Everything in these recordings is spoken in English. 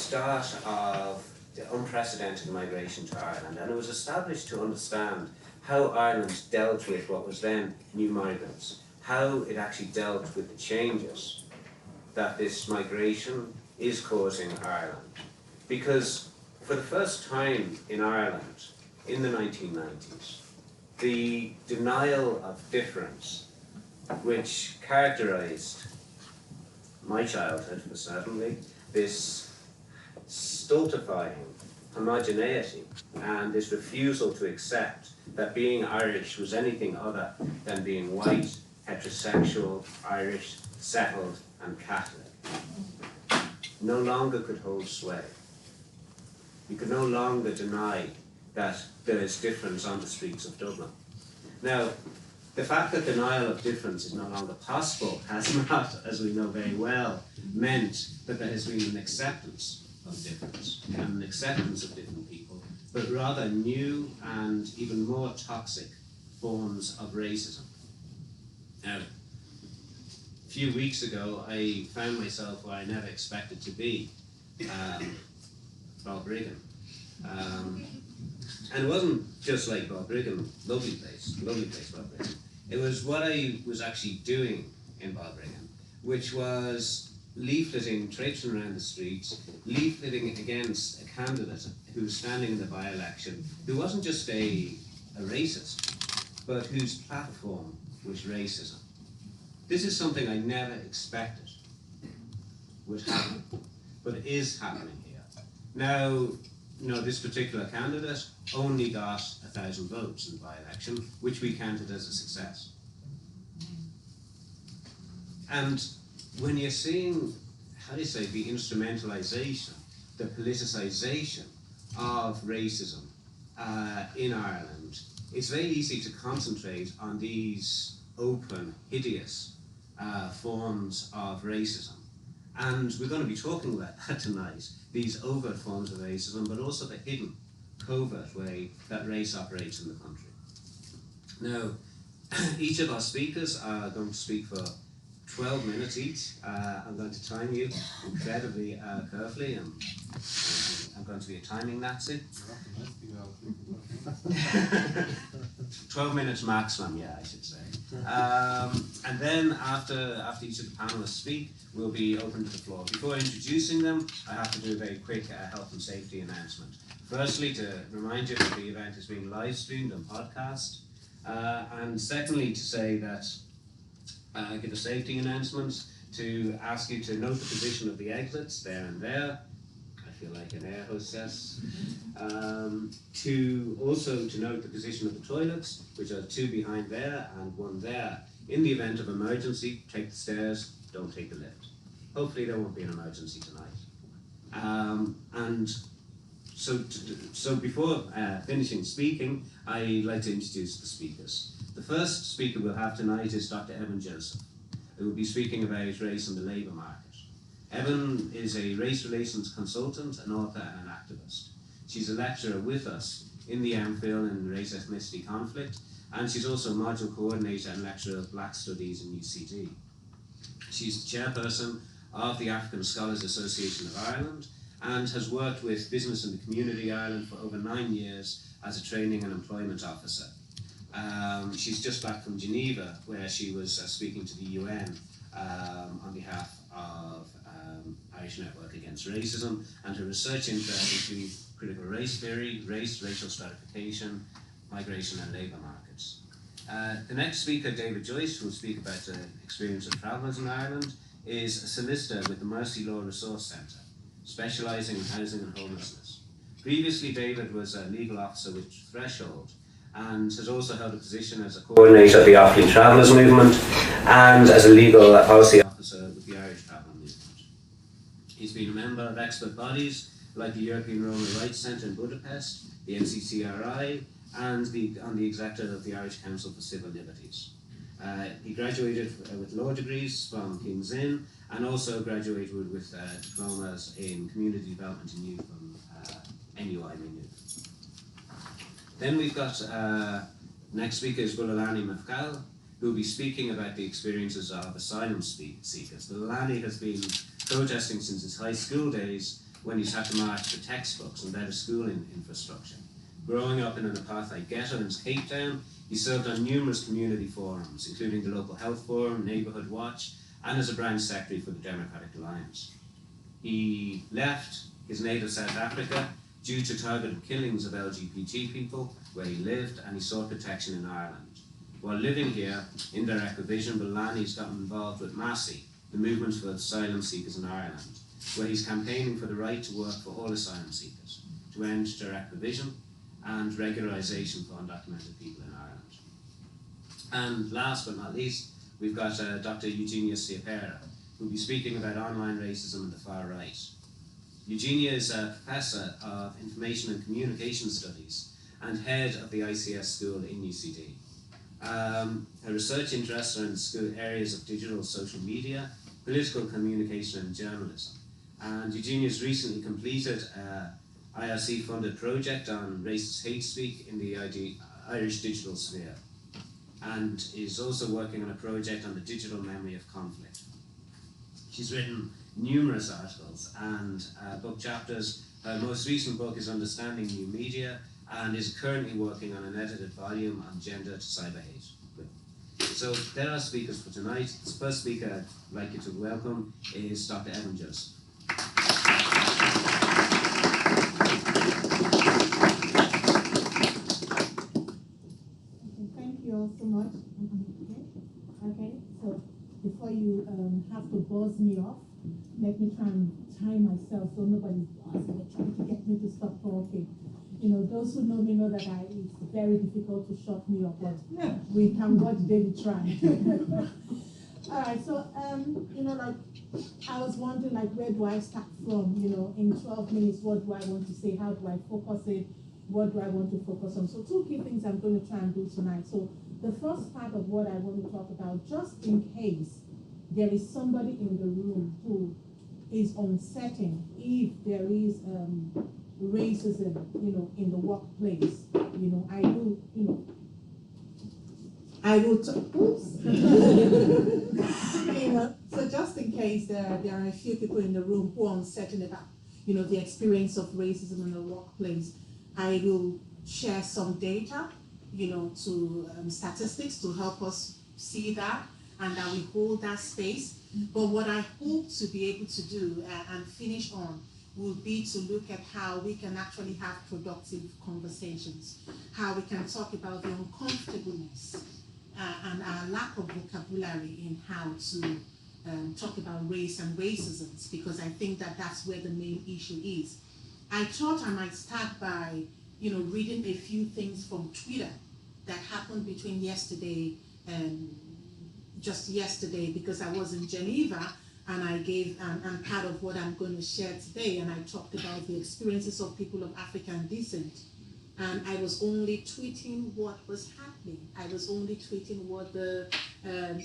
start of the unprecedented migration to Ireland, and it was established to understand how Ireland dealt with what was then new migrants, how it actually dealt with the changes that this migration is causing Ireland. Because for the first time in Ireland, in the 1990s, the denial of difference, which characterized my childhood, certainly, this stultifying homogeneity and this refusal to accept that being Irish was anything other than being white, heterosexual, Irish, settled and Catholic, no longer could hold sway. You could no longer deny that there is difference on the streets of Dublin. Now, the fact that denial of difference is no longer possible has not, as we know very well, meant that there has been an acceptance of difference and an acceptance of different people, but rather new and even more toxic forms of racism. Now, a few weeks ago, I found myself where I never expected to be, Balbriggan. And it wasn't just like Balbriggan, lovely place, Balbriggan. It was what I was actually doing in Balbriggan, which was leafleting, traipsing around the streets, leafleting against a candidate who was standing in the by-election, who wasn't just a racist, but whose platform was racism. This is something I never expected would happen, but it is happening here. Now, this particular candidate only got 1,000 votes in the by-election, which we counted as a success. And when you're seeing, the instrumentalization, the politicization of racism in Ireland, it's very easy to concentrate on these open, hideous forms of racism. And we're going to be talking about that tonight, these overt forms of racism, but also the hidden, covert way that race operates in the country. Now, each of our speakers are going to speak for 12 minutes each. I'm going to time you incredibly carefully, and I'm going to be a timing Nazi. 12 minutes maximum, I should say. And then after each of the panelists speak, we'll be open to the floor. Before introducing them, I have to do a very quick health and safety announcement. Firstly, to remind you that the event is being live streamed and podcast. And secondly, to say that, give a safety announcement, to ask you to note the position of the exits there and there. I feel like an air hostess. To note the position of the toilets, which are 2 behind there and 1 there. In the event of emergency, take the stairs, don't take the lift. Hopefully there won't be an emergency tonight. So before finishing speaking, I'd like to introduce the speakers. The first speaker we'll have tonight is Dr. Ebun Joseph, who will be speaking about race and the labour market. Ebun is a race relations consultant, an author and an activist. She's a lecturer with us in the MPhil in race ethnicity conflict, and she's also module coordinator and lecturer of Black Studies in UCD. She's the chairperson of the African Scholars Association of Ireland and has worked with Business and the Community Ireland for over 9 years as a training and employment officer. She's just back from Geneva, where she was speaking to the UN on behalf of Irish Network Against Racism, and her research interests include critical race theory, racial stratification, migration and labour markets. The next speaker, David Joyce, who will speak about the experience of travellers in Ireland, is a solicitor with the Mercy Law Resource Centre, specialising in housing and homelessness. Previously, David was a legal officer with Threshold, and has also held a position as a coordinator of the Offaly Travellers Movement and as a legal policy officer with the Irish Traveller Movement. He's been a member of expert bodies like the European Roman Rights Centre in Budapest, the NCCRI, and on the executive of the Irish Council for Civil Liberties. He graduated with law degrees from King's Inn, and also graduated with diplomas in community development and youth from NUI Maynooth. Then we've got, next speaker is Bulelani Mfaco, who will be speaking about the experiences of asylum seekers. Bulelani has been protesting since his high school days when he's had to march for textbooks and better schooling infrastructure. Growing up in an apartheid ghetto in Cape Town, he served on numerous community forums, including the Local Health Forum, Neighbourhood Watch, and as a branch secretary for the Democratic Alliance. He left his native South Africa due to targeted killings of LGBT people where he lived, and he sought protection in Ireland. While living here, in direct vision, Bulelani's gotten involved with MASI, the movement for asylum seekers in Ireland, where he's campaigning for the right to work for all asylum seekers, to end direct provision and regularisation for undocumented people in Ireland. And last but not least, we've got Dr Eugenia Siapera, who will be speaking about online racism and the far right. Eugenia is a Professor of Information and Communication Studies and head of the ICS School in UCD. Her research interests are in the school areas of digital social media, political communication and journalism. And Eugenia has recently completed an IRC-funded project on racist hate speak in the Irish digital sphere, and is also working on a project on the digital memory of conflict. She's written numerous articles and book chapters. Her most recent book is Understanding New Media, and is currently working on an edited volume on gender to cyber hate. So there are speakers for tonight. The first speaker I'd like you to welcome is Dr. Ebun Joseph. Thank you all so much. Okay, so before you have to buzz me off, let me try and time myself so nobody's trying to get me to stop talking. You know, those who know me know that it's very difficult to shut me up, but we can watch David try. All right, so, you know, like, I was wondering, like, where do I start from? You know, in 12 minutes, what do I want to say? How do I focus it? What do I want to focus on? So 2 key things I'm going to try and do tonight. So the first part of what I want to talk about, just in case there is somebody in the room who is uncertain if there is racism, you know, in the workplace, you know, I will, you know, I will, oops. You know, so just in case there are a few people in the room who are uncertain about, you know, the experience of racism in the workplace, I will share some data, you know, to statistics to help us see that, and that we hold that space. But what I hope to be able to do and finish on will be to look at how we can actually have productive conversations, how we can talk about the uncomfortableness and our lack of vocabulary in how to talk about race and racism, because I think that that's where the main issue is. I thought I might start by, you know, reading a few things from Twitter that happened between yesterday and just yesterday, because I was in Geneva and I gave, and part of what I'm going to share today, and I talked about the experiences of people of African descent. And I was only tweeting what was happening. I was only tweeting what the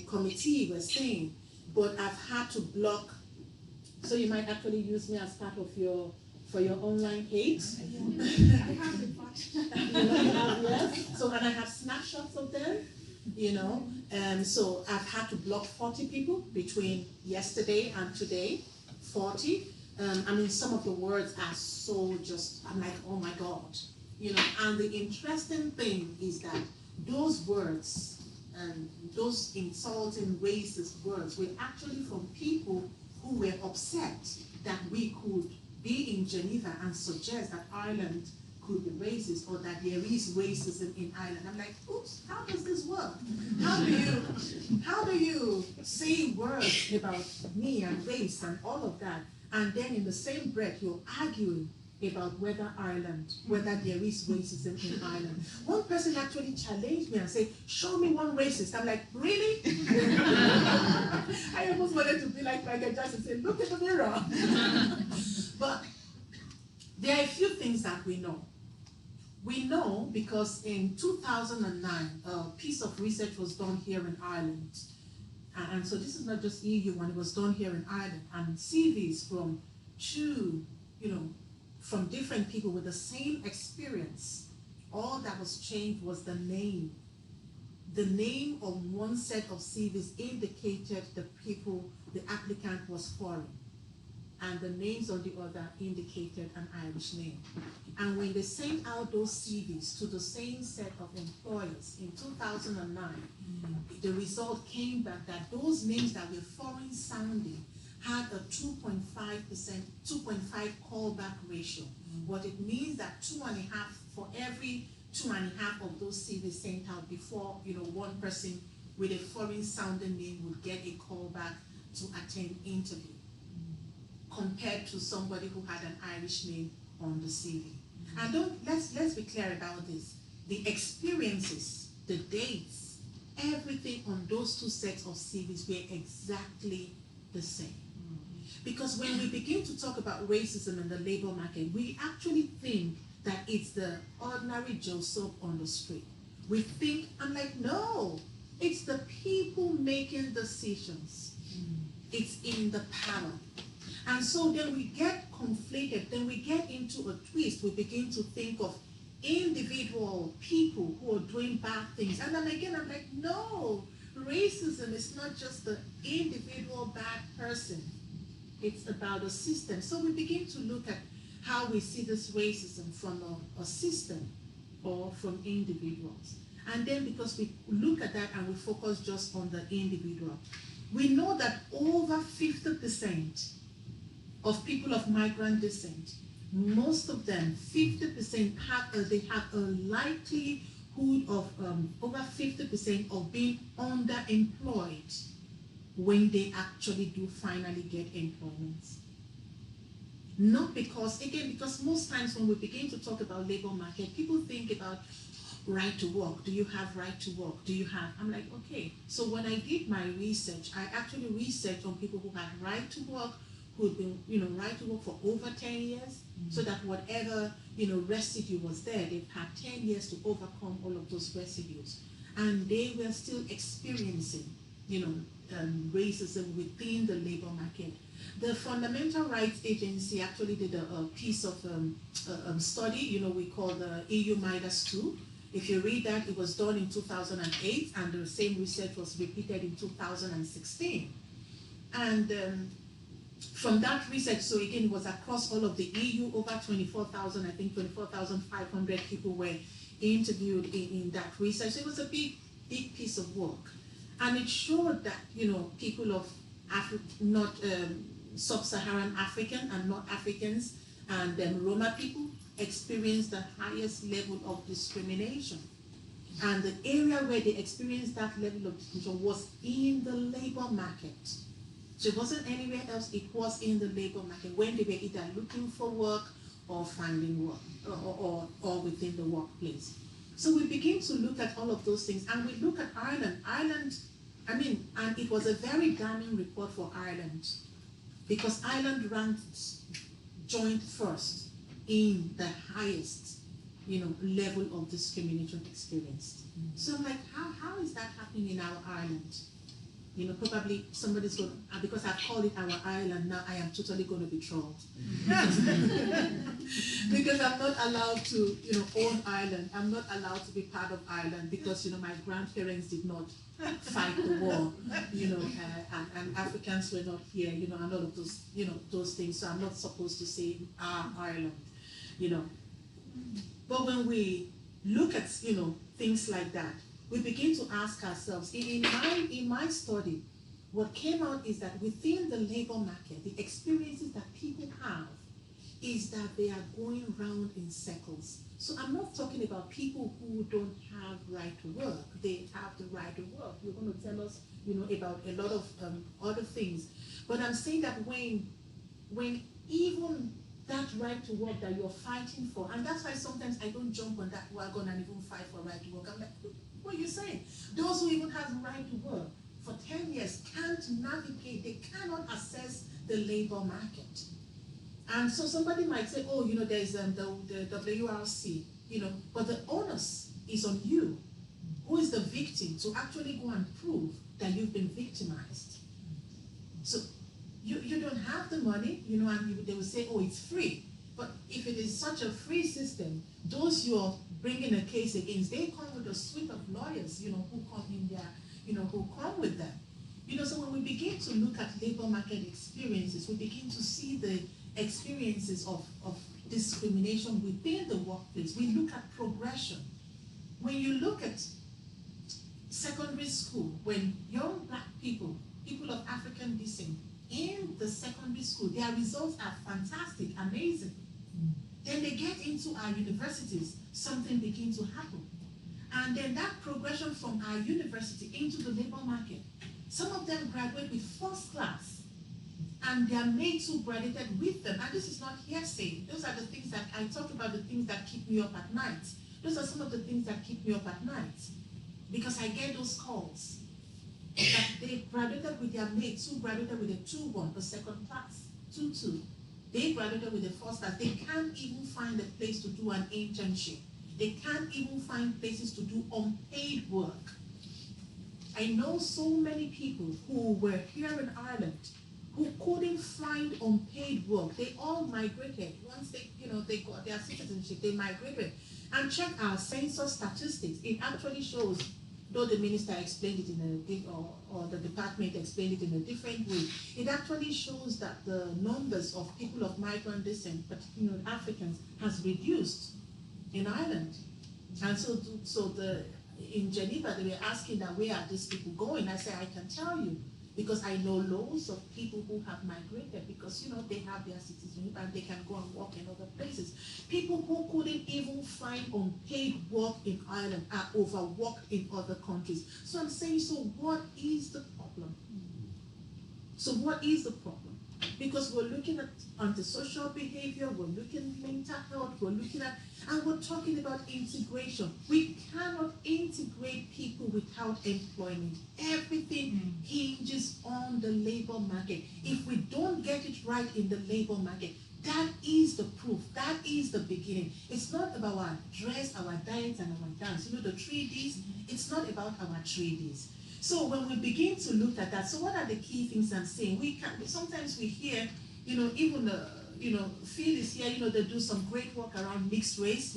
committee was saying. But I've had to block, so you might actually use me as part of your, for your online hate. I have it. Yes. So, and I have snapshots of them, you know. So I've had to block 40 people between yesterday and today, 40. I mean, some of the words are so just, I'm like, oh my God. You know, and the interesting thing is that those words, those insulting, racist words were actually from people who were upset that we could be in Geneva and suggest that Ireland could be racist, or that there is racism in Ireland. I'm like, oops, how does this work? How do you say words about me and race and all of that, and then in the same breath you're arguing about whether there is racism in Ireland? One person actually challenged me and said, show me one racist. I'm like, really? I almost wanted to be like Michael Jackson and say, look in the mirror. But there are a few things that we know. We know because in 2009, a piece of research was done here in Ireland. And so this is not just EU one, it was done here in Ireland. And CVs from from different people with the same experience. All that was changed was the name. The name of one set of CVs indicated the applicant was foreign. and the names on the other indicated an Irish name. And when they sent out those CVs to the same set of employers in 2009, the result came back that those names that were foreign sounding had a 2.5 callback ratio. What it means that 2.5 for every 2.5 of those CVs sent out before, one person with a foreign sounding name would get a callback to attend interview, compared to somebody who had an Irish name on the CV. And let's be clear about this. The experiences, the dates, everything on those two sets of CVs were exactly the same. Because when we begin to talk about racism in the labor market, we actually think that it's the ordinary Joseph on the street. We think, I'm like, no, it's the people making decisions. It's in the power. And so then we get conflated, then we get into a twist. We begin to think of individual people who are doing bad things. And then again, I'm like, no, racism is not just the individual bad person. It's about a system. So we begin to look at how we see this racism from a system or from individuals. And then because we look at that and we focus just on the individual, we know that over 50% of people of migrant descent, most of them, 50% have a likelihood of over 50% of being underemployed when they actually do finally get employment. Not because, again, because most times when we begin to talk about labor market, people think about right to work. Do you have right to work? Do you have? I'm like, okay. So when I did my research, I actually researched on people who had right to work, who had been, right to work for over 10 years, so that whatever, residue was there, they've had 10 years to overcome all of those residues. And they were still experiencing, racism within the labor market. The Fundamental Rights Agency actually did a piece of study, we call the EU Midas 2. If you read that, it was done in 2008, and the same research was repeated in 2016. And from that research, so again, it was across all of the EU, over 24,000, I think 24,500 people were interviewed in that research. So it was a big piece of work. And it showed that, people of not sub-Saharan African and not Africans and Roma people experience the highest level of discrimination. And the area where they experienced that level of discrimination was in the labor market. So it wasn't anywhere else, it was in the labor market when they were either looking for work or finding work or within the workplace. So we begin to look at all of those things, and we look at Ireland. And it was a very damning report for Ireland, because Ireland ranked joint first in the highest, level of discrimination experienced. So I'm like, how is that happening in our Ireland? Probably somebody's going to, because I've called it our island, now I am totally going to be trolled. Because I'm not allowed to, own Ireland. I'm not allowed to be part of Ireland because, my grandparents did not fight the war, and Africans were not here, and all of those, those things. So I'm not supposed to say Ireland, But when we look at, things like that, we begin to ask ourselves, in my study, what came out is that within the labor market, the experiences that people have is that they are going round in circles. So I'm not talking about people who don't have right to work. They have the right to work. You're going to tell us, about a lot of other things. But I'm saying that when even that right to work that you're fighting for, and that's why sometimes I don't jump on that wagon and even fight for right to work. I'm like, what are you saying? Those who even have the right to work for 10 years can't navigate, they cannot access the labor market. And so somebody might say, oh, there's the WRC, but the onus is on you, who is the victim, to actually go and prove that you've been victimized. So you don't have the money, and they will say, oh, it's free. But if it is such a free system, those you're bringing a case against, they come with a suite of lawyers, who come in there, who come with them. So when we begin to look at labor market experiences, we begin to see the experiences of discrimination within the workplace. We look at progression. When you look at secondary school, when young black people, people of African descent, in the secondary school, their results are fantastic, amazing. Then they get into our universities, something begins to happen. And then that progression from our university into the labor market, some of them graduate with first class, and their mates who graduated with them. And this is not hearsay. Those are the things that I talk about, the things that keep me up at night. Those are some of the things that keep me up at night. Because I get those calls that they graduated with their mates who graduated with a 2-1, a second class, 2-2. They graduated with a first class. They can't even find a place to do an internship. They can't even find places to do unpaid work. I know so many people who were here in Ireland who couldn't find unpaid work. They all migrated. Once they got their citizenship, they migrated. And check our census statistics. It actually shows, though the minister explained it in or the department explained it in a different way, it actually shows that the numbers of people of migrant descent, particularly Africans, has reduced in Ireland. And so in Geneva, they were asking that where are these people going? I said, I can tell you, because I know loads of people who have migrated because, they have their citizenship and they can go and work in other places. People who couldn't even find unpaid work in Ireland are overworked in other countries. So I'm saying, so what is the problem? So what is the problem? Because we're looking at antisocial behavior, we're looking at mental health, and we're talking about integration. We cannot integrate people without employment. Everything hinges on the labor market. If we don't get it right in the labor market, that is the proof, that is the beginning. It's not about our dress, our diet, and our dance. The 3 Ds, it's not about our 3 Ds. So when we begin to look at that, so what are the key things I'm saying? Sometimes we hear, even Phil is here, they do some great work around mixed race,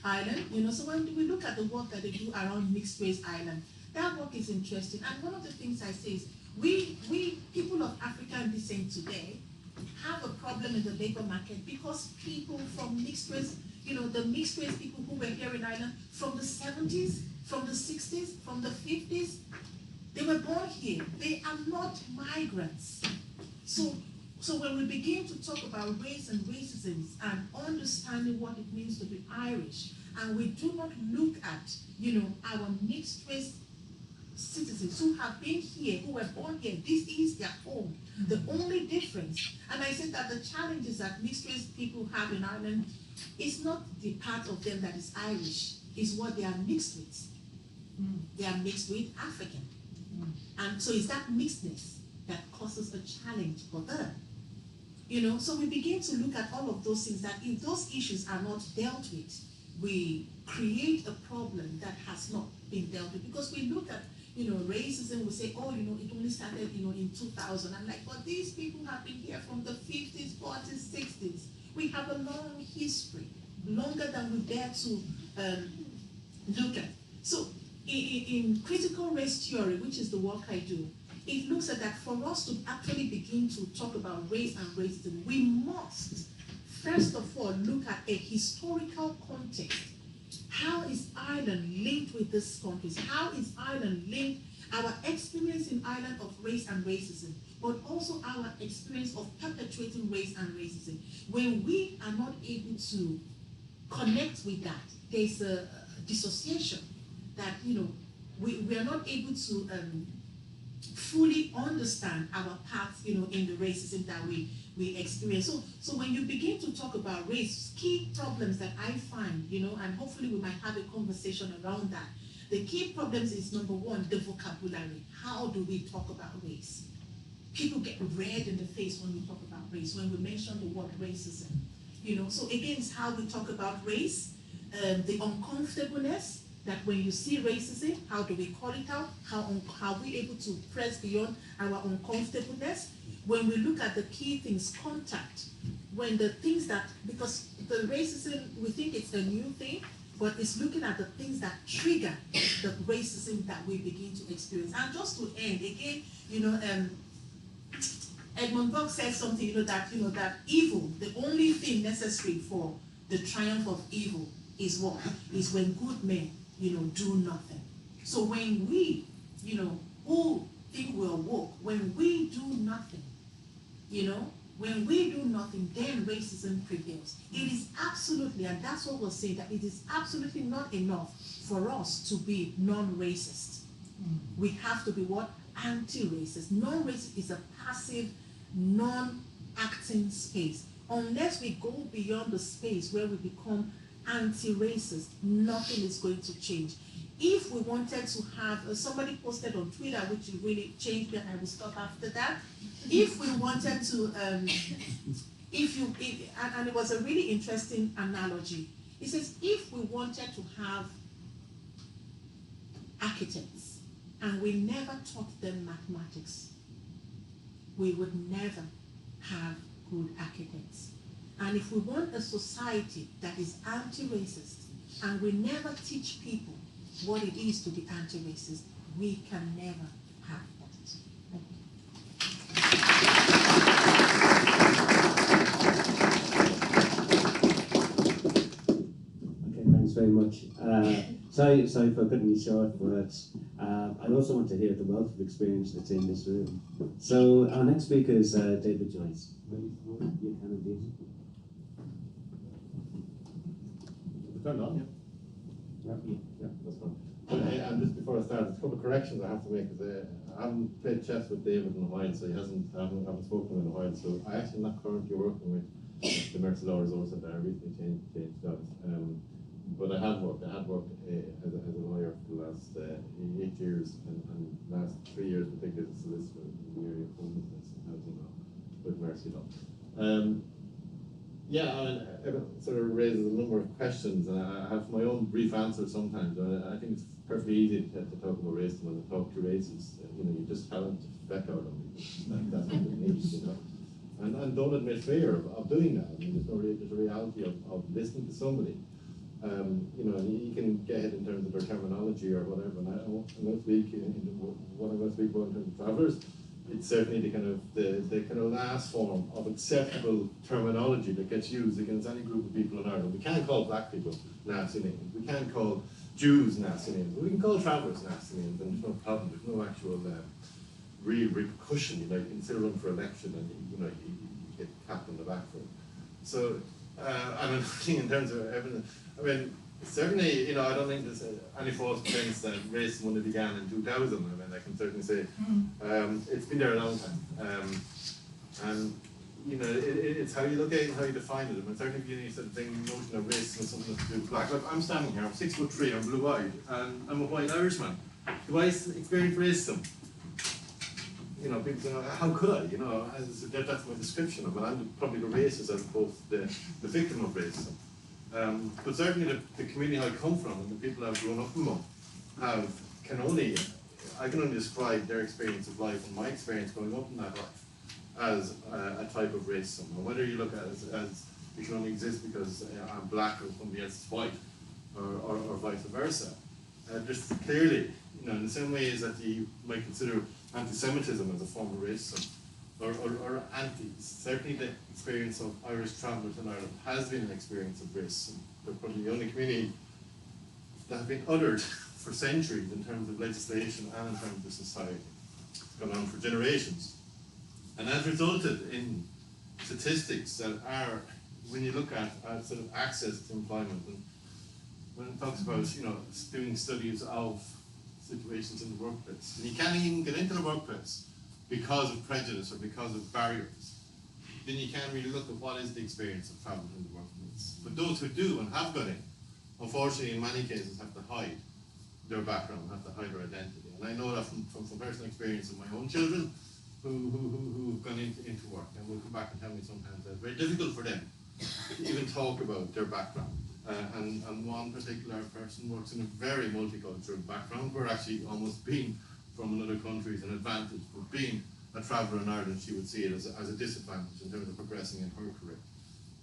Ireland, so when we look at the work that they do around mixed race Ireland, that work is interesting. And one of the things I say is, we people of African descent today have a problem in the labor market because people from mixed race, the mixed race people who were here in Ireland from the 70s, from the 60s, from the 50s, they were born here. They are not migrants. So when we begin to talk about race and racism and understanding what it means to be Irish, and we do not look at, our mixed race citizens who have been here, who were born here, this is their home. The only difference, and I said that the challenges that mixed race people have in Ireland is not the part of them that is Irish, is what they are mixed with. They are mixed with African. And so it's that mixedness that causes a challenge for them. So we begin to look at all of those things, that if those issues are not dealt with, we create a problem that has not been dealt with. Because we look at, racism, we say, oh, it only started, in 2000. I'm like, but these people have been here from the 50s, 40s, 60s. We have a long history, longer than we dare to look at. So in critical race theory, which is the work I do, it looks at that for us to actually begin to talk about race and racism, we must, first of all, look at a historical context. How is Ireland linked with these countries? How is Ireland linked, our experience in Ireland of race and racism, but also our experience of perpetuating race and racism? When we are not able to connect with that, there's a dissociation that, we are not able to fully understand our path, in the racism that we experience. So when you begin to talk about race, key problems that I find, and hopefully we might have a conversation around that. The key problems is, number one, the vocabulary. How do we talk about race? People get red in the face when we talk about race, when we mention the word racism. So again, it's how we talk about race, the uncomfortableness, that when you see racism, how do we call it out? How are we able to press beyond our uncomfortableness? When we look at the key things, contact, when the things that, because the racism, we think it's a new thing, but it's looking at the things that trigger the racism that we begin to experience. And just to end, again, Edmund Burke said something, that evil, the only thing necessary for the triumph of evil is what? Is when good men, do nothing. So when we, who think we're woke, when we do nothing, when we do nothing, then racism prevails. It is absolutely, and that's what we're saying, that it is absolutely not enough for us to be non-racist. We have to be what? Anti-racist. Non-racist is a passive, non-acting space. Unless we go beyond the space where we become anti-racist, nothing is going to change. If we wanted to have, somebody posted on Twitter, which really changed me, and I will stop after that. If we wanted to, and it was a really interesting analogy. It says, if we wanted to have architects, and we never taught them mathematics, we would never have good architects. And if we want a society that is anti-racist, and we never teach people what it is to be anti-racist, we can never have that. Okay, thanks very much. Sorry for cutting you short, but I also want to hear the wealth of experience that's in this room. So our next speaker is David Joyce. You can indeed. Turned on, yeah, that's fine. And just before I start, there's a couple of corrections I have to make, because I haven't played chess with David in a while, so I haven't spoken to him in a while. So I actually am not currently working with the Mercy Law Resource Centre. I recently changed jobs. But I had worked as a lawyer for the last 8 years, and last 3 years particularly as a solicitor in the area of homelessness and housing law with Mercy Law. Yeah, it sort of raises a number of questions, and I have my own brief answers sometimes. I think it's perfectly easy to talk about racism and to talk to racists. You just haven't feck out of them. That's what it needs, And don't admit fear of doing that. I mean, there's a reality of listening to somebody. You can get it in terms of their terminology or whatever. And I'm going to speak what I'm going to speak about in terms of travellers. It's certainly the kind of last form of acceptable terminology that gets used against any group of people in Ireland. We can't call black people nasty names. We can't call Jews nasty names. We can call travellers nasty names, and there's no problem. There's no actual real repercussion. You consider them for election, and you get tapped on the back for it. So, I think in terms of evidence, certainly, I don't think there's any false pretense that racism only began in 2000. I can certainly say it's been there a long time. And it's how you look at it and how you define it. Certainly, if you sort of think the notion of racism is something to do with black. Look, I'm standing here. I'm 6'3". I'm blue-eyed, and I'm a white Irishman. Do I experience racism? People say, how could I? That's my description of it. I'm probably the racist as opposed to the victim of racism. But certainly the community I come from and the people I've grown up among I can only describe their experience of life and my experience growing up in that life as a type of racism. And whether you look at it as it can only exist because I'm black or somebody else is white, or vice versa. There's clearly, in the same way as that you might consider anti-Semitism as a form of racism, or certainly the experience of Irish travellers in Ireland has been an experience of racism. They're probably the only community that have been othered for centuries in terms of legislation and in terms of society. It's gone on for generations. And has resulted in statistics that are, when you look at sort of access to employment, and when it talks about, doing studies of situations in the workplace, and you can't even get into the workplace because of prejudice or because of barriers, then you can't really look at what is the experience of travel in the workplace. But those who do and have got in, unfortunately in many cases have to hide their background, have to hide their identity. And I know that from personal experience of my own children who've gone into work, and will come back and tell me sometimes that it's very difficult for them to even talk about their background. And one particular person works in a very multicultural background, where actually almost being from another country is an advantage, but being a traveller in Ireland, she would see it as a disadvantage in terms of progressing in her career.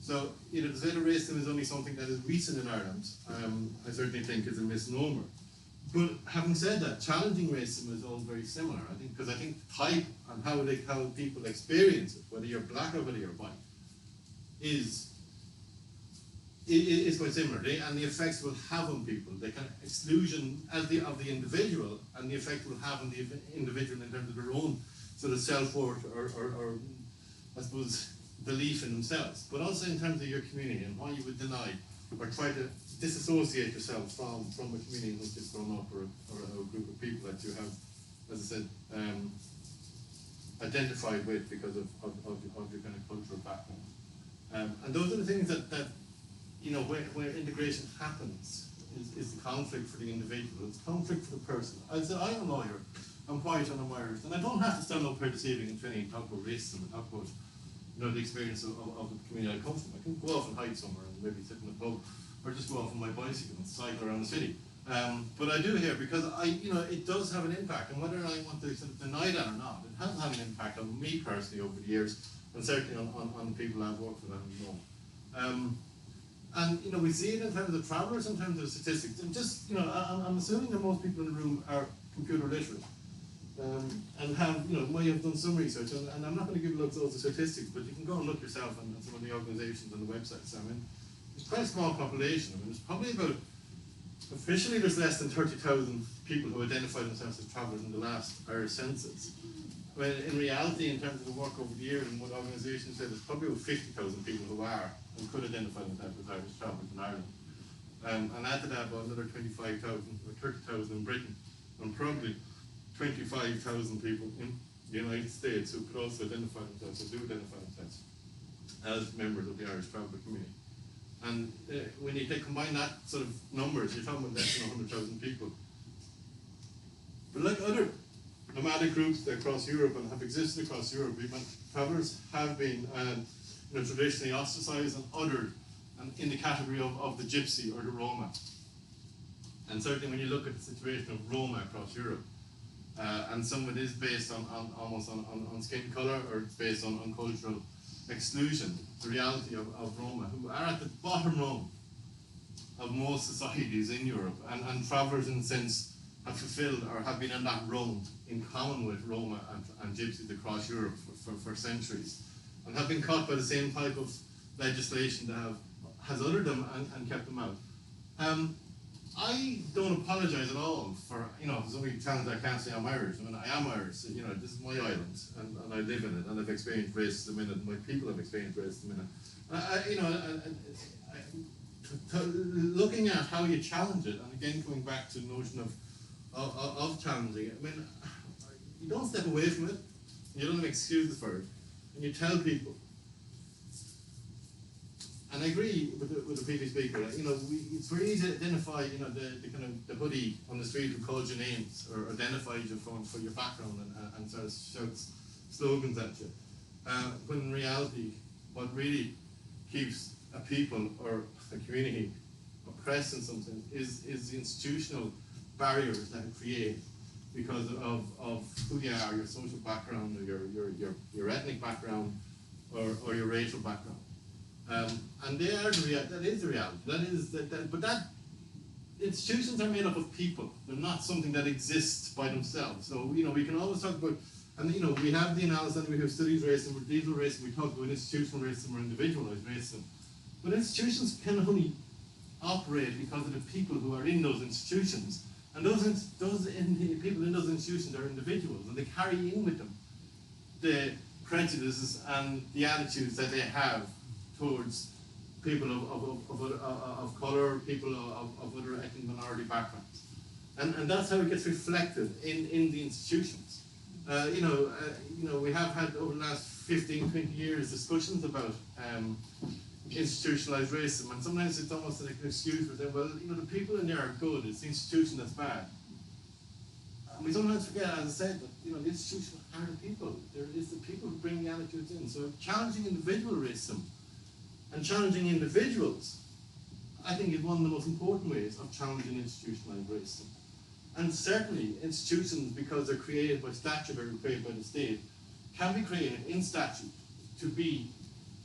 So, you know, to say that racism is only something that is recent in Ireland, I certainly think is a misnomer. But having said that, challenging racism is all very similar. I think because I think the type and how people experience it, whether you're black or whether you're white, is quite similar. And the effects it will have on people, the kind of exclusion of the individual, and the effect it will have on the individual in terms of their own sort of self-worth or I suppose belief in themselves, but also in terms of your community and why you would deny or try to disassociate yourself from a community in which you've grown up, or a group of people that you have, as I said, identified with because of your kind of cultural background. And those are the things that you know, where integration happens is the conflict for the individual, it's conflict for the person. As I said, I'm a lawyer, I'm white and I'm Irish, and I don't have to stand up here this evening in Trinity and talk about racism and talk about, you know, the experience of the community I come from. I can go off and hide somewhere and maybe sit in a pub, or just go off on my bicycle and cycle around the city. But I do here because you know, it does have an impact, and whether I want to sort of deny that or not, it has had an impact on me personally over the years, and certainly on the people I've worked with and know. And you know, we see it in terms of travellers, in terms of statistics. And just, you know, I'm assuming that most people in the room are computer literate, and have, you know, might have done some research. And I'm not going to give you loads of statistics, but you can go and look yourself on some of the organisations and the websites. I mean, it's quite a small population. I mean, there's probably about, officially there's less than 30,000 people who identify themselves as travellers in the last Irish census. Well, in reality, in terms of the work over the years and what organisations say, there's probably about 50,000 people who are and could identify themselves as Irish travellers in Ireland. And add to that about another 25,000 or 30,000 in Britain, and probably 25,000 people in the United States who could also identify themselves, or do identify themselves, as members of the Irish traveller community. And when you combine that sort of numbers, you're talking about less than 100,000 people. But like other nomadic groups that across Europe and have existed across Europe, travellers have been you know, traditionally ostracised and othered, and in the category of the gypsy or the Roma. And certainly when you look at the situation of Roma across Europe, and some of it is based on almost on skin colour, or it's based on cultural exclusion, the reality of Roma, who are at the bottom rung of most societies in Europe, and travellers in a sense have fulfilled or have been in that rung in common with Roma and gypsies across Europe for centuries, and have been caught by the same type of legislation that has othered them and kept them out. I don't apologise at all for, you know, somebody challenge I can't say I'm Irish. I mean, I am Irish, you know, this is my island, and I live in it, and I've experienced racism in it, and my people have experienced racism in it. You know, looking at how you challenge it, and again coming back to the notion of challenging it, I mean, you don't step away from it, you don't have excuses for it, and you tell people. And I agree with the previous speaker. You know, it's very easy to identify, you know, the kind of the hoodie on the street who calls your names or identifies you for your background and sort of shouts slogans at you. When in reality, what really keeps a people or a community oppressed in something is the institutional barriers that it create because of who you are, your social background, or your ethnic background, or your racial background. And they are that is the reality. But that institutions are made up of people. They're not something that exists by themselves. So, you know, we can always talk about, and you know, we have the analysis, and we have studies racism, with diesel racism, we talk about institutional racism or individualized racism. But institutions can only operate because of the people who are in those institutions. And those people in those institutions are individuals, and they carry in with them the prejudices and the attitudes that they have towards people of colour, people of other ethnic minority backgrounds. And that's how it gets reflected in the institutions. You know, we have had over the last 15, 20 years discussions about institutionalized racism, and sometimes it's almost like an excuse for saying, well, you know, the people in there are good, it's the institution that's bad. And we sometimes forget, as I said, that, you know, the institution are the people. There is the people who bring the attitudes in. So challenging individual racism and challenging individuals, I think, is one of the most important ways of challenging institutionalized racism. And certainly institutions, because they're created by statute or created by the state, can be created in statute to be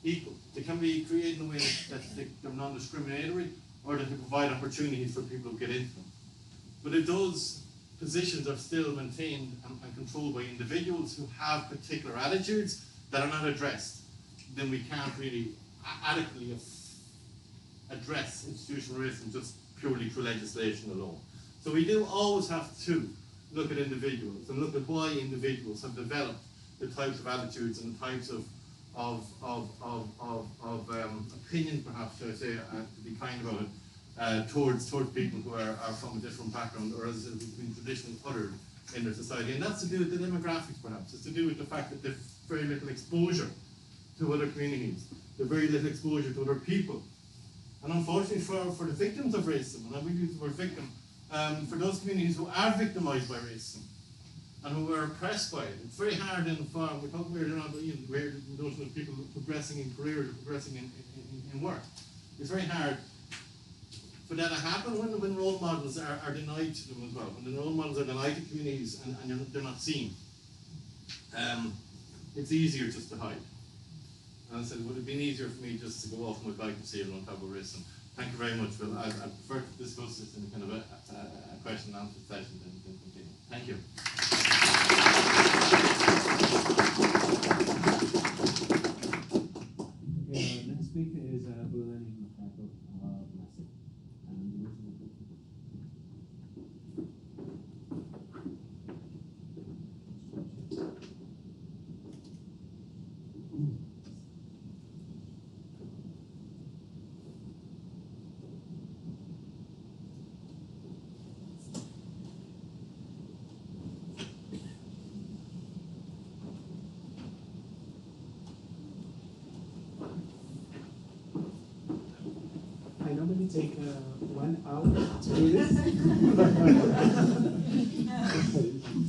equal. They can be created in a way that they're non-discriminatory, or that they provide opportunities for people to get into them. But if those positions are still maintained and controlled by individuals who have particular attitudes that are not addressed, then we can't really adequately address institutional racism just purely through legislation alone. So we do always have to look at individuals and look at why individuals have developed the types of attitudes and the types of opinion, perhaps, should I say, to be kind about it, towards people who are from a different background, or as has been traditionally uttered in their society. And that's to do with the demographics, perhaps. It's to do with the fact that there's very little exposure to other communities, there's very little exposure to other people. And unfortunately for the victims of racism, and I will use the word victim, for those communities who are victimized by racism and who are oppressed by it, it's very hard in the farm. We're talking earlier on the notion of people progressing in careers, progressing in work. It's very hard for that to happen when role models are denied to them as well. When the role models are denied to communities and they're not seen, it's easier just to hide. And I said, would it have been easier for me just to go off my bike and say on top of racism? Thank you very much, Phil. I prefer to discuss this in kind of a question and answer session than continue. Thank you. Okay, our next speaker is Bulelani Mfaco of MASI. I normally take 1 hour to do this.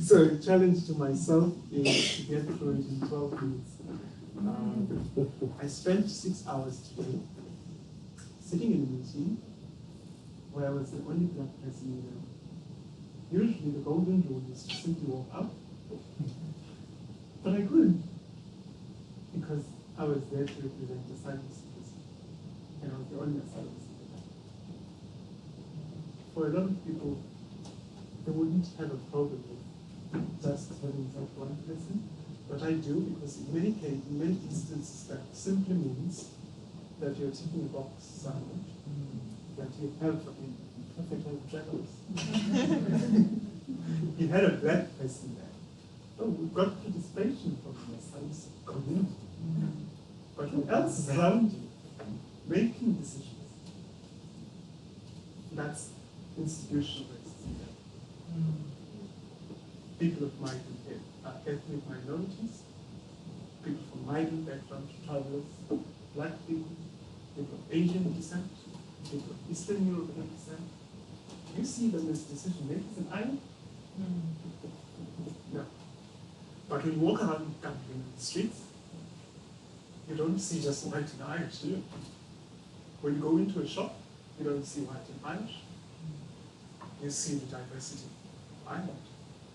So the challenge to myself is to get through it in 12 minutes. I spent 6 hours today sitting in a meeting where I was the only black person in there. Usually the golden rule is to simply walk out. But I couldn't, because I was there to represent the asylum seekers. And I was the only asylum seeker. For a lot of people, they wouldn't have a problem with just having that one person, but I do, because in many cases, in many instances, that simply means that you're ticking a box somewhere, that you have a perfect health checkups. You had a black person there. Oh, we've got participation from the asylum community. But who else is around you making decisions? That's institutional racism. People of migrant ethnic minorities, people from migrant background, travelers, black people, people of Asian descent, people of Eastern European descent. You see them as decision makers in Ireland? No. But when you walk around Dublin in the streets, you don't see just white and Irish, do you? When you go into a shop, you don't see white and Irish. You see the diversity of Ireland.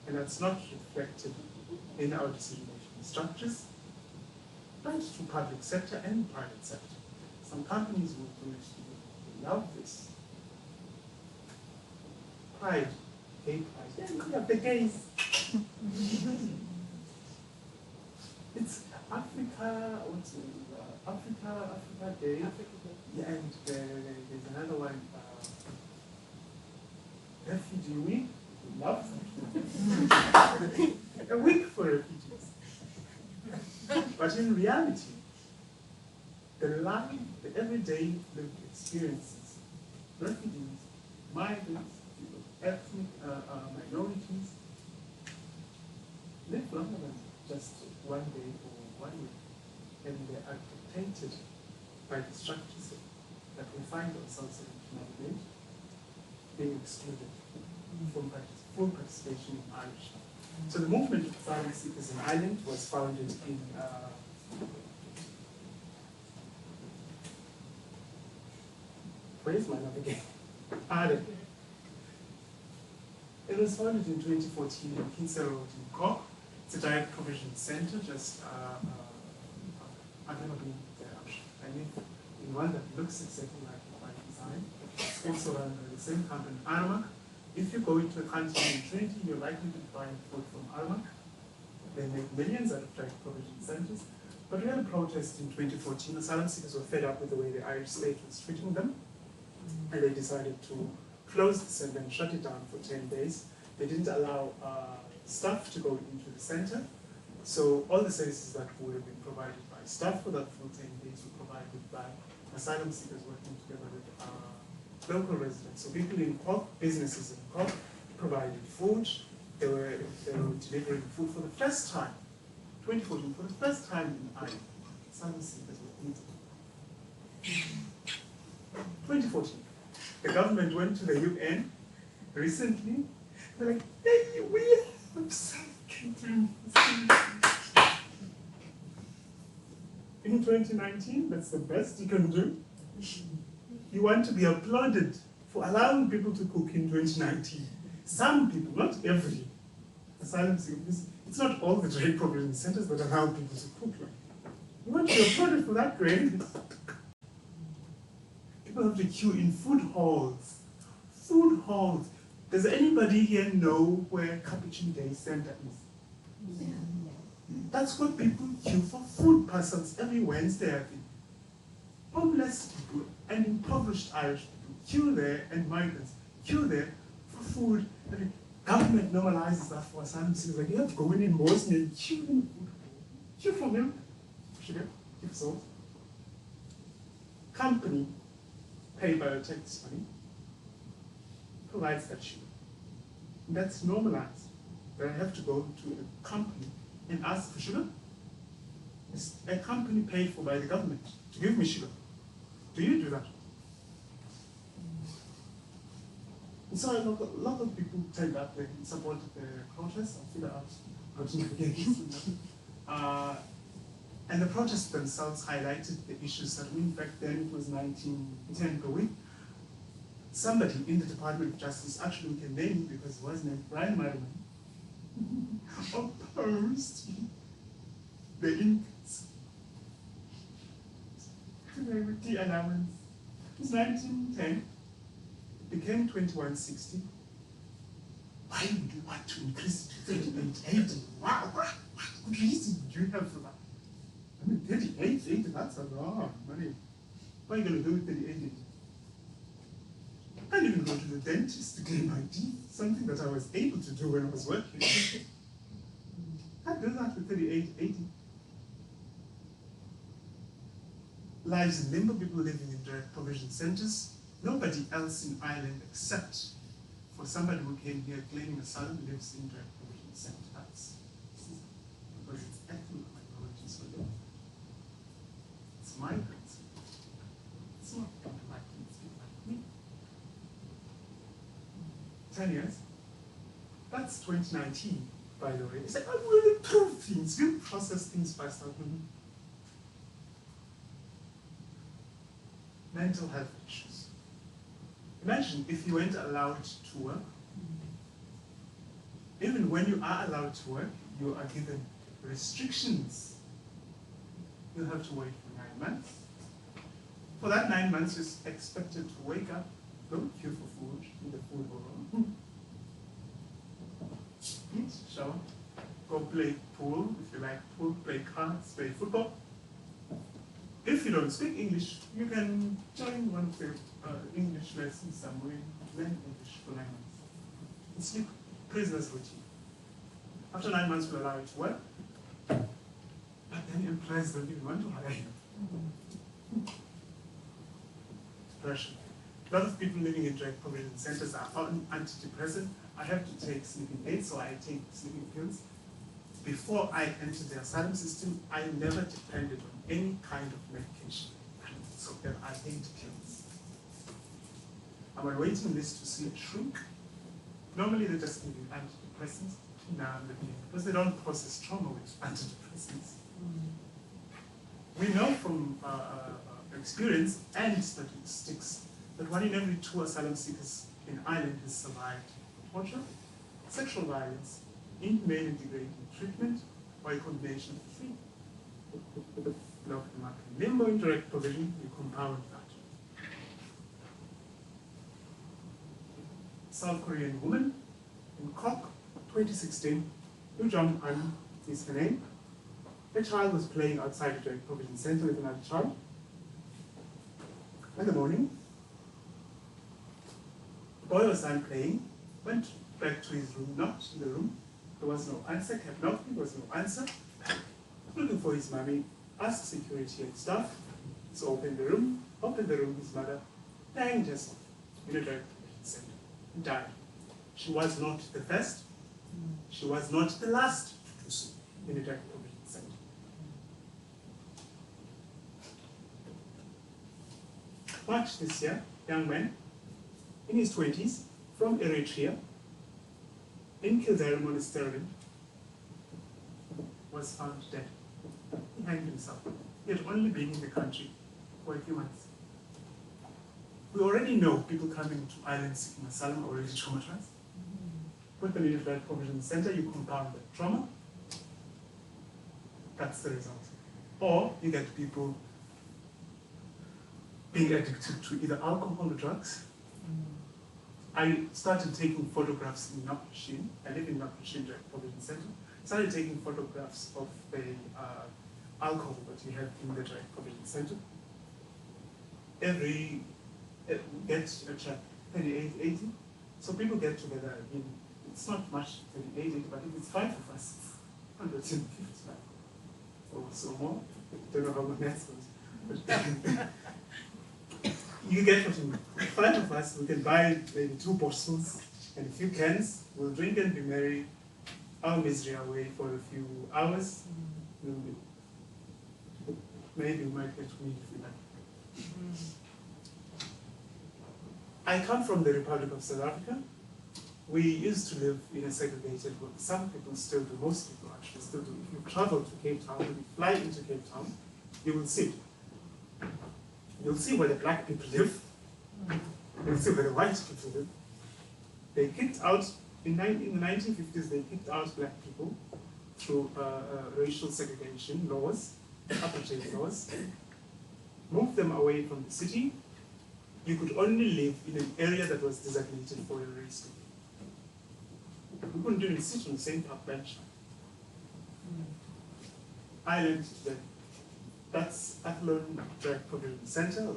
And that's not reflected in our decision-making structures, right through public sector and private sector. Some companies will love this. Pride, gay pride. Yeah, you have the gays. It's Africa, what's it? Africa Day. Yeah, and there's another one, Refugee Week. Love a week for refugees. But in reality, the life, the everyday lived experiences, refugees, migrants, people, ethnic minorities, live longer than just 1 day or 1 week. And they are dictated by the structures that we find ourselves in navigate, being excluded from full participation in Irish. So the movement of asylum seekers in Ireland was founded in where's my navigation? Ireland. It was founded in 2014 in Kinsale Road in Cork. It's a direct provision centre, just I've never been there, I'm live in one that looks exactly like it by design. It's also run by the same company, Armac. If you go into a country in Trinity, you're likely to find food from Armac. They make millions out of drug provision centers. But we had a protest in 2014. Asylum seekers were fed up with the way the Irish state was treating them. And they decided to close the center and shut it down for 10 days. They didn't allow staff to go into the center. So all the services that would have been provided by staff for that full 10 days were provided by asylum seekers working together with local residents. So people in Cork, businesses in Cork, provided food. They were delivering food for the first time, 2014, for the first time in Ireland. Asylum seekers were eating. 2014, the government went to the UN recently. They're like, hey, we have catering facilities. In 2019, that's the best you can do. You want to be applauded for allowing people to cook in 2019. Some people, not every asylum seekers, it's not all the drug provision centers that allow people to cook. You want to be applauded for that grade. People have to queue in food halls. Food halls. Does anybody here know where Capuchin Day Center is? Yeah. That's where people queue for food parcels every Wednesday, I think. Homeless people and impoverished Irish people queue there, and migrants queue there for food. I mean, government normalizes that for asylum seekers. Like, you have to go in Bosnia and queue in food. Queue for milk, sugar, queue for salt. Company paid by your tax money provides that sugar. And that's normalized. That I have to go to a company and ask for sugar. It's a company paid for by the government to give me sugar. Do you do that? And so a lot of people turned up and supported the protest. I'll figure out how to navigate this. And the protests themselves highlighted the issues that back then it was 1910 per week. Somebody in the Department of Justice, actually we can name him because he was named Brian Merriman, opposed the increase to the allowance. It was 1910, it became 2160. Why would you want to increase it to 3880? Wow, what good reason do you have for that? I mean, 3880, that's a lot of money. What are you going to do with 3880? I didn't even go to the dentist to clean my teeth, something that I was able to do when I was working. I do that with 3880. Lives in limbo, people living in direct provision centers. Nobody else in Ireland except for somebody who came here claiming asylum lives in direct provision centers. That's because it's ethnic minorities for them. It's migrants. It's not people like me. 10 years. That's 2019, by the way. It's like, I will improve things, we'll process things faster. Mental health issues. Imagine if you weren't allowed to work. Even when you are allowed to work, you are given restrictions. You'll have to wait for 9 months. For that 9 months, you're expected to wake up, go queue for food in the food hall, eat, shower, go play pool, if you like pool, play cards, play football. If you don't speak English, you can join one of the English lessons somewhere, learn English for 9 months. It's like prisoner's routine. After 9 months, we'll allow you to work, but then employers don't even want to hire you. Depression. A lot of people living in direct provision centers are on antidepressant. I have to take sleeping aids, so I take sleeping pills. Before I entered the asylum system, I never depended on any kind of medication. So there I ate pills. I'm on a waiting list to see a shrink. Normally they just give you antidepressants. Now I'm looking because they don't process trauma with antidepressants. We know from experience and statistics that 1 in every 2 asylum seekers in Ireland has survived torture, sexual violence, inhumane and degrading treatment, or a combination of the three. lock them up in limbo indirect provision, you compound that. South Korean woman in Kok, 2016, Yu Jong-un is her name. The child was playing outside the direct provision center with another child. In the morning, the boy was done playing, went back to his room, knocked in the room. There was no answer, kept knocking, there was no answer. Looking for his mommy, asked security and staff. So opened the room, his mother banged herself in a direct provision center and died. She was not the first, she was not the last person in a direct provision center. March this year, young man in his 20s from Eritrea in Kildare Monastery was found dead. He hanged himself. He had only been in the country for a few months. We already know people coming to island seeking asylum are already traumatized. Put them in a direct provision center, you compound the trauma. That's the result. Or you get people being addicted to either alcohol or drugs. I started taking photographs in Nakashin. I live in Nakashin Direct Provision Center. Started taking photographs of the alcohol that we have in the Direct Provision Center. Get a check, 38.80. So people get together. I mean, it's not much, 38.80, but if it's 5 of us, it's 150 or so more. Don't know how my math goes. But you get what you mean. 5 of us, we can buy maybe 2 bottles and a few cans. We'll drink and be merry, our misery away for a few hours. Maybe we might get weed if we like. I come from the Republic of South Africa. We used to live in a segregated world. Some people still do, most people actually still do. If you travel to Cape Town, if you fly into Cape Town, you will see. You'll see where the black people live. You'll see where the white people live. They kicked out, in the 1950s, they kicked out black people through racial segregation laws, apartheid laws, moved them away from the city. You could only live in an area that was designated for a race. We couldn't even sit on the same park bench. I learned today. That's Athlone Direct Provision Center.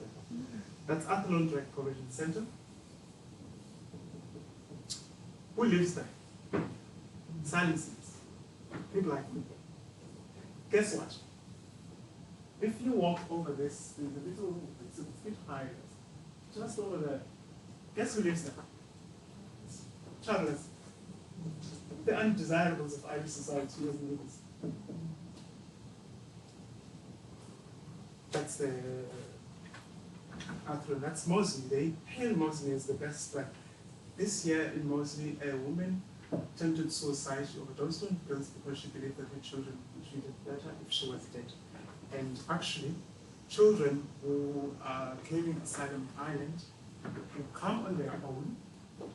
That's Athlone Direct Provision Center. Who lives there? Asylum seekers. People like me. Guess what? If you walk over this, there's a little, it's a bit higher. Just over there. Guess who lives there? Travelers. The undesirables of Irish society doesn't live this. That's the Athlone. That's Mosley. They hail Mosley as the best. Like this year in Mosley, a woman attempted suicide. She overdosed on pills because she believed that her children would be treated better if she was dead. And actually, children who are claiming asylum in Ireland who come on their own or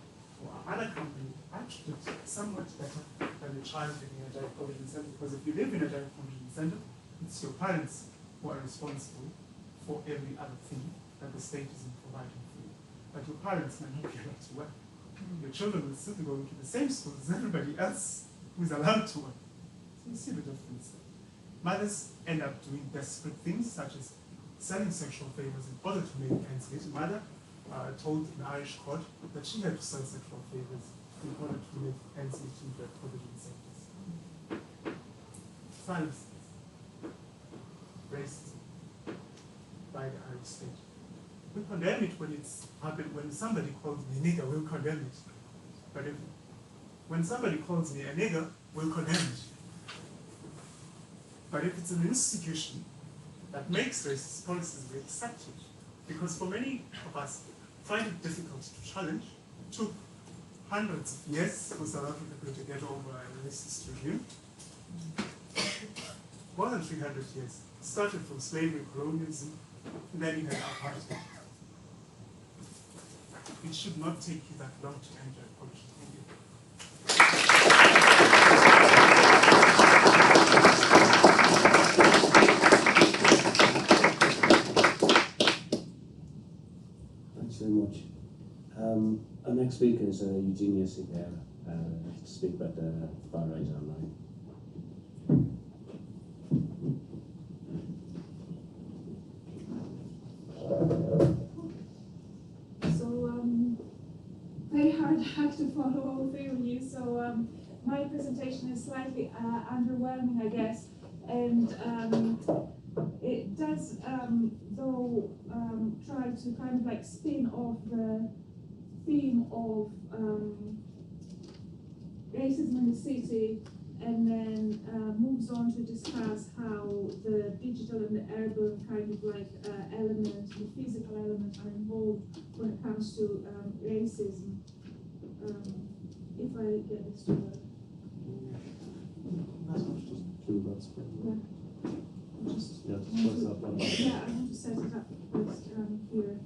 are unaccompanied actually somewhat better than a child living in a direct provision center. Because if you live in a direct provision center, it's your parents who are responsible for every other thing that the state isn't providing for you. But your parents might not be allowed to work. Your children will still go into the same schools as everybody else who is allowed to work. So you see the difference. Mothers end up doing desperate things such as selling sexual favors in order to make ends meet. A mother told an Irish court that she had to sell sexual favors in order to make ends meet in the provision centers. Silence. Racism by the Irish state. We condemn it when it's happened. When somebody calls me a nigger, we'll condemn it. But when somebody calls me a nigger, we'll condemn it. But if it's an institution that makes racist policies, we accept it. Because for many of us, find it difficult to challenge. It took hundreds of years for South Africa to get over a racist regime. More than 300 years. It started from slavery, colonialism, and then you had apartheid. It should not take you that long to end your approach. Thank you. much. Our next speaker is Eugenia Siapera to speak about the far right online. So, very hard act to follow all three of you. So, my presentation is slightly underwhelming, I guess, and it does, though, try to kind of like spin off the theme of racism in the city, and then moves on to discuss how the digital and the urban kind of like element, the physical element, are involved when it comes to racism. If I get this to work. Yeah, I want to set it up first here.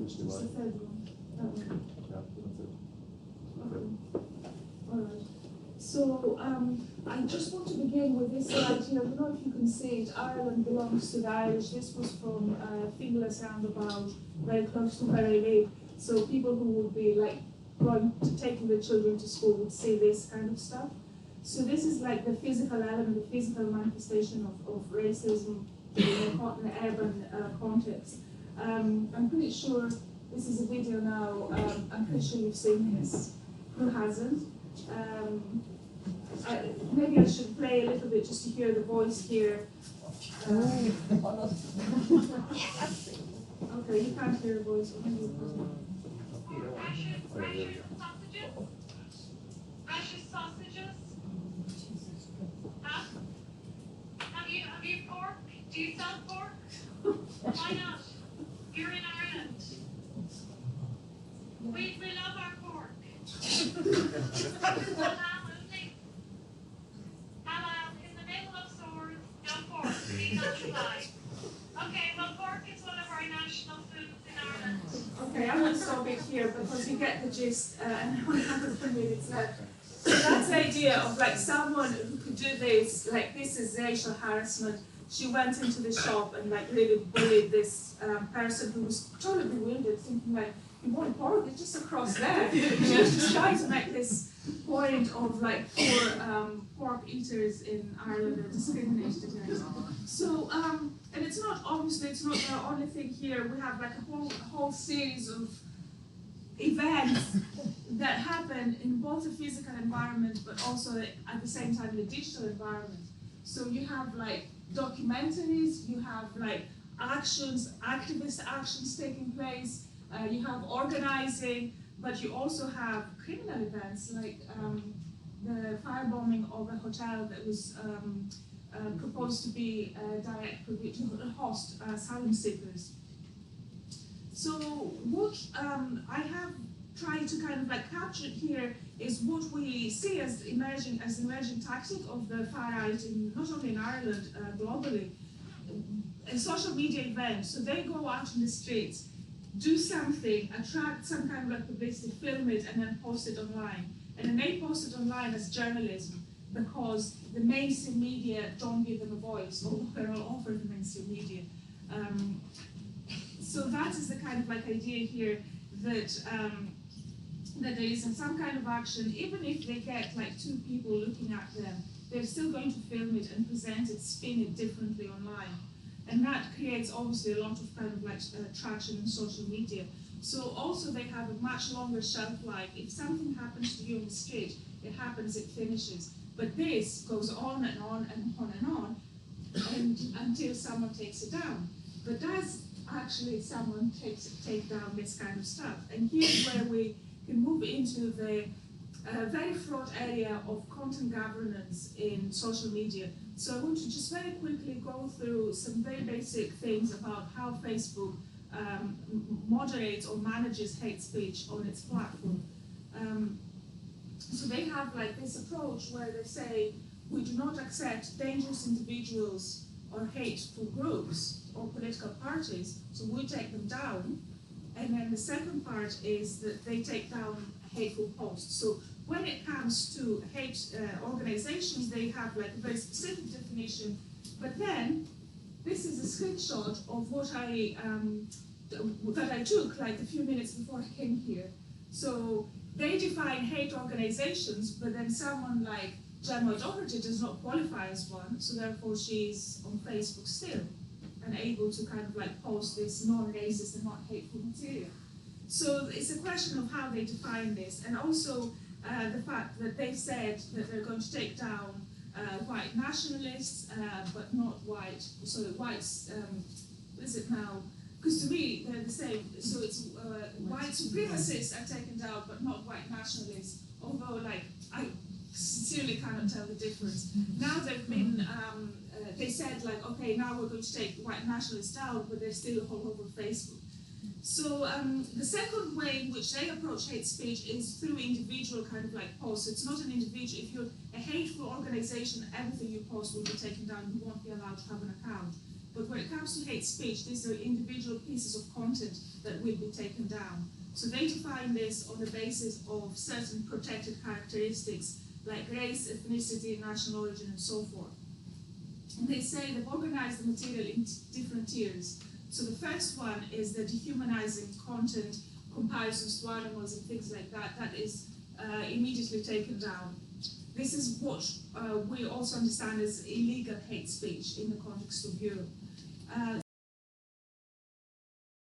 Just the third one. That one. Yeah, that's it. Okay. All right. So I just want to begin with this slide here. I don't know if you can see it. Ireland belongs to the Irish. This was from Finglas roundabout, very close to where I live. So people who would be like going to taking their children to school would see this kind of stuff. So this is like the physical element, the physical manifestation of racism in the urban context. I'm pretty sure this is a video now. I'm pretty sure you've seen this. Who hasn't? Maybe I should play a little bit just to hear the voice here. Okay, you can't hear the voice. Russian sausages? Huh? Have you pork? Do you sell pork? Why not? You're in Ireland. We love our pork. Halal only. Halal in the middle of swords, no pork. Please not survive. Okay, well, pork is one of our national foods in Ireland. Okay, I'm going to stop it here because you get the gist, and I only have a few minutes left. So that's the idea of like someone who could do this, like this is racial harassment. She went into the shop and like really bullied this person who was totally bewildered, thinking like, you want pork? It's just across there. You know, she's trying to make this point of like poor pork eaters in Ireland are discriminated against. So, and it's not, obviously, it's not the only thing here. We have like a whole series of events that happen in both the physical environment, but also at the same time in the digital environment. So you have like documentaries, you have like actions, activist actions taking place, you have organizing, but you also have criminal events like the firebombing of a hotel that was proposed to be direct to host asylum seekers. So what I have tried to kind of like capture here is what we see as emerging tactic of the far right, not only in Ireland, globally, a social media event. So they go out in the streets, do something, attract some kind of like publicity, film it, and then post it online. And then they post it online as journalism because the mainstream media don't give them a voice, although they're all offered the mainstream media. So that is the kind of like idea here that that there is some kind of action, even if they get like two people looking at them, they're still going to film it and present it, spin it differently online. And that creates obviously a lot of kind of like traction in social media. So also they have a much longer shelf life. If something happens to you on the street, it happens, it finishes. But this goes on and on and on and on until someone takes it down. But does actually someone take down this kind of stuff? And here's where we can move into the very fraught area of content governance in social media. So I want to just very quickly go through some very basic things about how Facebook moderates or manages hate speech on its platform. So they have like this approach where they say, we do not accept dangerous individuals or hateful groups or political parties, so we take them down. And then the second part is that they take down hateful posts. So when it comes to hate organizations, they have like a very specific definition. But then, this is a screenshot of what that I took like a few minutes before I came here. So they define hate organizations, but then someone like Gemma Doherty does not qualify as one, so therefore she's on Facebook still and able to kind of like post this non-racist and not hateful material. So it's a question of how they define this, and also the fact that they said that they're going to take down white nationalists, but not white, so whites, is it now? Because to me, they're the same. So it's white supremacists are taken down, but not white nationalists. Although, like, I sincerely cannot tell the difference. Now they've been, they said, like, okay, now we're going to take white nationalists down, but they're still all over Facebook. So the second way in which they approach hate speech is through individual kind of like posts. It's not an individual. If you're a hateful organization, everything you post will be taken down. You won't be allowed to have an account. But when it comes to hate speech, these are individual pieces of content that will be taken down. So they define this on the basis of certain protected characteristics like race, ethnicity, national origin, and so forth. And they say they've organized the material in different tiers. So the first one is the dehumanizing content, comparisons to animals and things like that. That is immediately taken down. This is what we also understand as illegal hate speech in the context of Europe.